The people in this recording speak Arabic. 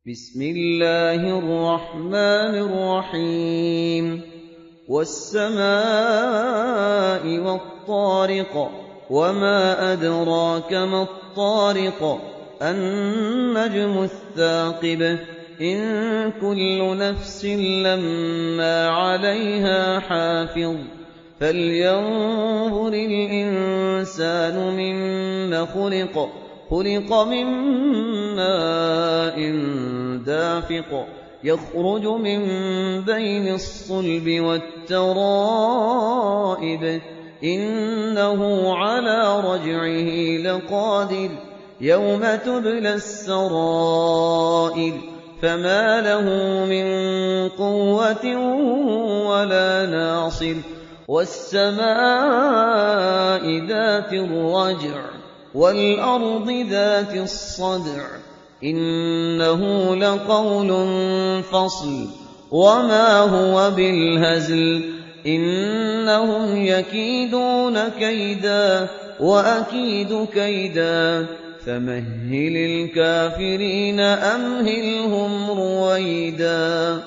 بسم الله الرحمن الرحيم والسماء والطارق وما أدراك ما الطارق النجم الثاقب إن كل نفس لما عليها حافظ فلينظر الإنسان مما خلق من ماء دافق يخرج من بين الصلب والترائب إنه على رجعه لقادر يوم تبلى السرائر فما له من قوة ولا ناصر والسماء ذات الرجع والأرض ذات الصدع إنه لقول فصل وما هو بالهزل إنهم يكيدون كيدا وأكيد كيدا فمهل الكافرين أمهلهم رويدا.